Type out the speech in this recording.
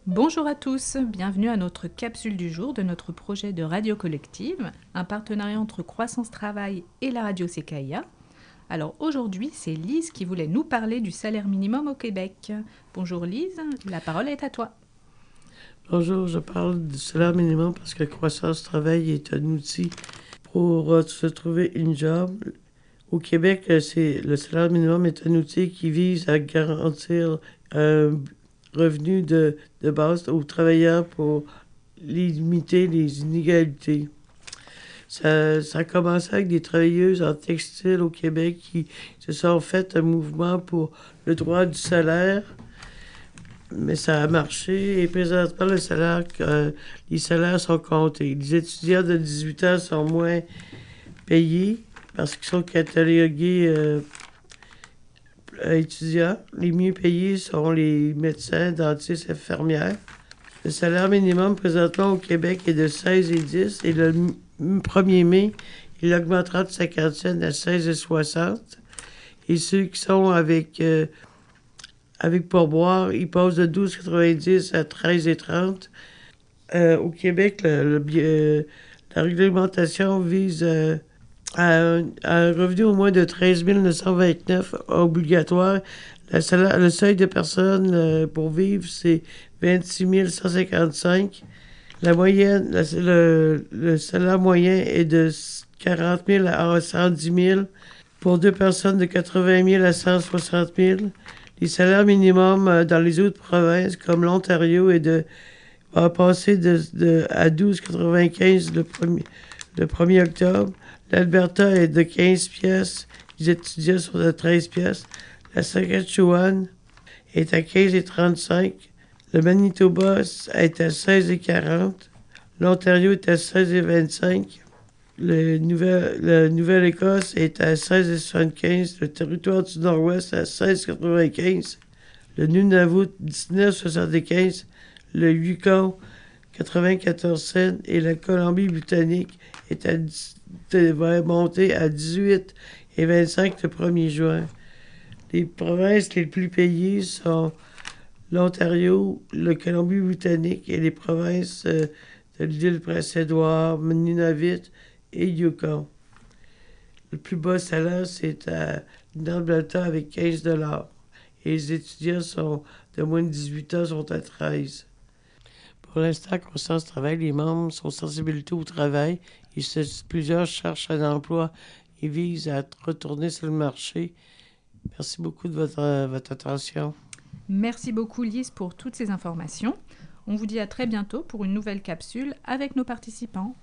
Bonjour à tous, bienvenue à notre capsule du jour de notre projet de radio collective, un partenariat entre Croissance Travail et la radio CKIA. Alors aujourd'hui, c'est Lise qui voulait nous parler du salaire minimum au Québec. Bonjour Lise, la parole est à toi. Bonjour, je parle du salaire minimum parce que Croissance Travail est un outil pour se trouver une job. Au Québec, le salaire minimum est un outil qui vise à garantir un revenu de base aux travailleurs pour limiter les inégalités. Ça a commencé avec des travailleuses en textile au Québec qui se sont fait un mouvement pour le droit du salaire. Mais ça a marché et présentement, les salaires sont comptés. Les étudiants de 18 ans sont moins payés parce qu'ils sont catalogués étudiants. Les mieux payés sont les médecins, dentistes, infirmières. Le salaire minimum présentement au Québec est de 16,10 et le 1er mai, il augmentera de 50 cents à 16,60. Et ceux qui sont avec pourboire, ils passent de 12,90 à 13,30. Au Québec, la réglementation vise à un revenu au moins de 13 929 obligatoire. Le seuil de personnes pour vivre, c'est 26 155. La moyenne, le salaire moyen est de 40 000 à 110 000 pour deux personnes de 80 000 à 160 000. Les salaires minimums dans les autres provinces, comme l'Ontario, va passer à 12,95 le 1er octobre. L'Alberta est de 15 pièces. Les étudiants sont de 13 pièces. La Saskatchewan est à 15,35. Le Manitoba est à 16,40. L'Ontario est à 16,25. La Nouvelle-Écosse est à 16,75. Le territoire du Nord-Ouest à 16,95. Le Nunavut, 19,75. Le Yukon, 94 cents. Et la Colombie-Britannique va monter à 18,25 le 1er juin. Les provinces les plus payées sont l'Ontario, le Colombie-Britannique et les provinces de l'île Prince-Édouard, Nunavut et Yukon. Le plus bas salaire, c'est à l'Alberta avec 15 $. Et les étudiants de moins de 18 ans sont à 13. Pour l'instant, Croissance Travail, les membres sont sensibilisés au travail. Plusieurs cherchent un emploi et visent à retourner sur le marché. Merci beaucoup de votre attention. Merci beaucoup Lise pour toutes ces informations. On vous dit à très bientôt pour une nouvelle capsule avec nos participants.